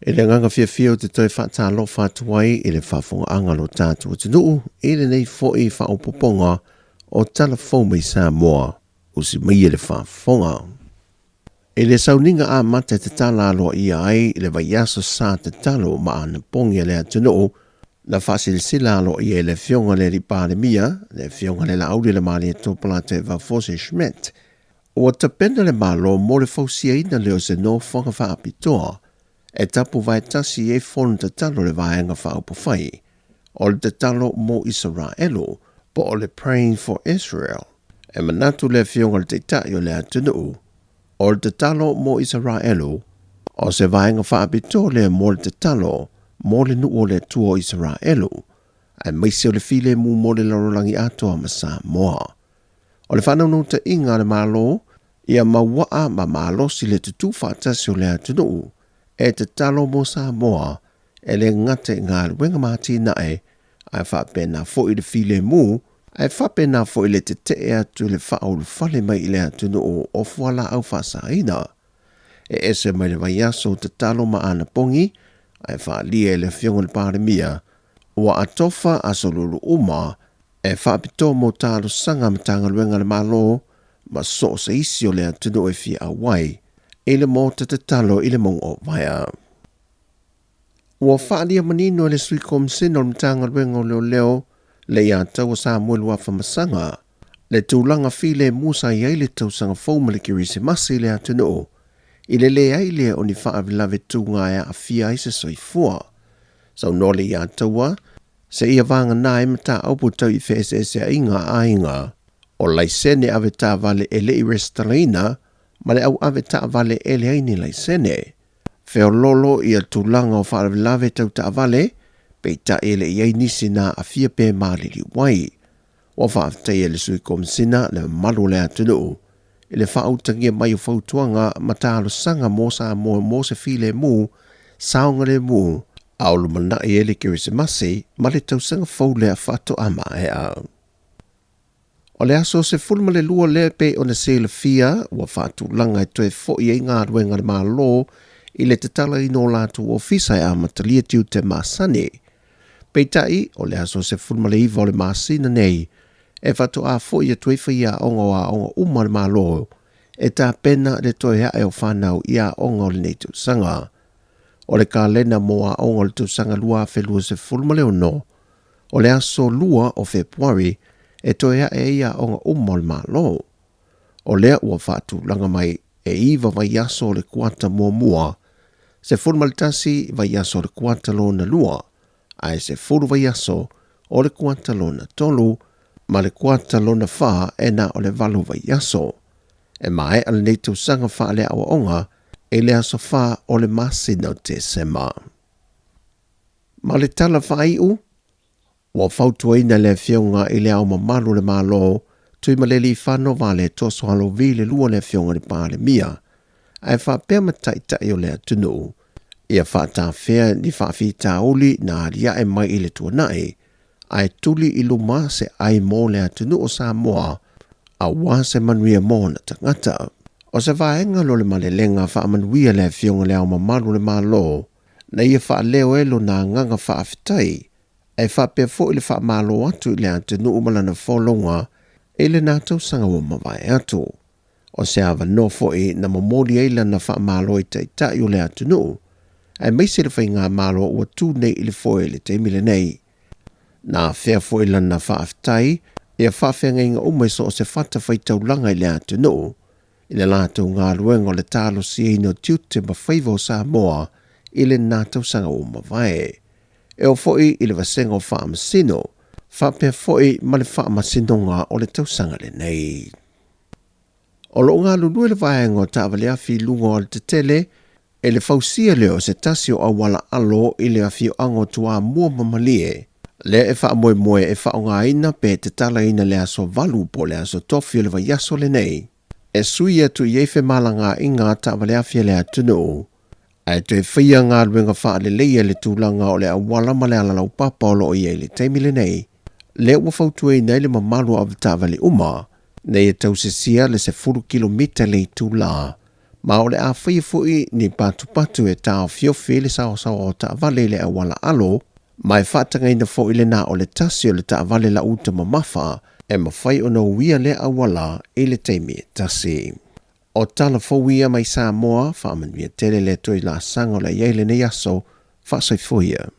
E le nganga fia o te toi whata lo whatuai e le whafonga angalo tātu o te nuu e le nei fo i whaopoponga o tala fōmei Sāmoa usi mai e le whafonga. E le sauninga a mata te tala aloa ia ai le vaiaso sā te talo ma ana pongi le atu nuu na whasilisila aloa ia le fionga le ripare mia, le fionga le lauri le maali e tōpala te vafose Schmidt. O ta pena le malo mo le fausia ina leo se no whanga whaapitoa e tapu vai tasi e fonu te talo le vaenga whaupawhai, o le te talo mo Israelo, po o le praying for Israel. E manatu le fionga le te tai o le atunu, o le te talo mo Israelo, o se vaenga whaapito le mo le te talo, mo le nuo le tuo Israelo, ai maisi o le file mu mo le larolangi atoa ma Sāmoa. O le whanau te inga le malo, ia mawaa ma malosi le tutu whaatasi o le atunu, e te talo mo Sāmoa, e le ngate ngā ruenga māti nae, ai whapena fo i le file mu, ai whapena fo i le te te atu le whao le whale mai i le atunu o fuala au whasaina. E ese mai le vaiaso te talo ma ana pongi, ai whaalia le fionga le pāremia, ua atofa asolulu uma, e whapito mo talo sanga matanga ruenga le malo, ma so se isi o le atunu e fia awai, e le mota te talo i le mong o vaia. Ua whaalia manino le sui komsino le matanga ruenga o leo le ia tau o Samuel wafa masanga, le tūlanga file musa iai le tausanga fōmale kirisi masi le atunu, i le lea i le o ni whaavilave tūnga ea a fia i se soifua. Sau no le ia taua, se ia vanga nae mata aupu tau i whesese a inga, o laisene ave tā vale e le i restalina, ma le au ave tā vale e le aini laisene. Feo lolo i a tūlanga o whaavilave tau tā vale, pei ta ele i nisi na a fia pe maali li wai. O whaaftai e le sui komsina le malu le atunu. I le whaautangia mai o whautuanga matalo sanga mo Sāmoa mo se file mu, saunga le mu, aulu mana i ele kirisi masi, ma le tausanga fau le a whato ama e a. O le aso se fulma le lua le pe o na se le fia, ua whaatu langa e toe fo i ngā ruenga le malo, i le te tala i no lātu o fisai a matalia tiu te masani. Peitai, o le aso se fulma le iwa o le masina nei, e whatu a fo i a tuifa i a onga uma le malo, e tā pena le toi hae o whanau i a onga o le nei sanga. O le ka lena mo a onga le tu sanga lua whelua se fulma le ono, o le aso lua o Februari, e toi hae i a onga uma le malo. O lea ua whatu langa mai e iwa vai aso le kuata mua, se fulma le tasi vai aso le kuata lo na lua, ai se furu vai aso o le kuata lo na tolu, ma le kuata lo na wha e na o le valu vai aso. E mai ale nei tu sanga wha le awa onga, e le aso wha o le masi no te sema. Ma le tala wha iu, ua whautua ina le fionga i le au mamalu le malo, tui ma le li whano va le toso halo vi le lua le fionga le pāle mia, ai wha pēr mataitai o le atunu, ia wha tā whea ni wha whi tā uli na ria e mai i le tuanai, ai tuli i luma se ai mō le atunu o Sāmoa, a wā se manuia mō na tangata. O se vaenga lo le malelenga wha manuia le fionga le au mamalu le malo, na ia wha leo elo na nganga wha awhitai, ai wha pēr fo i le wha malo atu i le atunu umalana wholonga, e le nātau sanga o mawai atu. O se awa no fo i na mamoli eila na wha malo i tai o le atunu, ai meise le whai ngā malo ua tū nei i le fo i le teimile nei. Nā whea fo i lana wha awhitai, ia whawhenga inga umai so o se whata whai taulanga i le atunu, i le lātou ngā ruenga o le tālo si eino tiute ma whaiva o Sāmoa i le nātou sanga o mawai. E o fo i le wasenga o wha amasino, whapea foi ma le wha masinonga o le tausanga le nei. O lo ngā lulu le vaenga o tāwale awhi lunga o le te tele, e le fausia leo se tasi o awala alo i le awhi o ango tua mua mamalie, le e wha moe e wha o ngā ina pe te tala ina le aso valu po le aso tofi o le vaiaso le nei. E sui atu i eife malanga i ngā tāwale awhi le atunu, ai te whia ngā ruenga wha le leia le tūlanga o le awala ma le alalau papa o lo i e le teimile nei. Le ua whautua i nei le mamalu a vitawale uma, nei e tau se sia le se 4 kilomita le tū la, Ma o le a whaiwhui ni patu e tau fiofi le sao o ta vale le awala alo, mai whatanga ina fo ile na o le tasi o le ta vale la uta mamafa, e mawhai o na uia le awala i le teimi tasi. O tala fo uia mai Sāmoa, whaamanuia tele le toi la sango la yeile ne yaso, whasai fuia.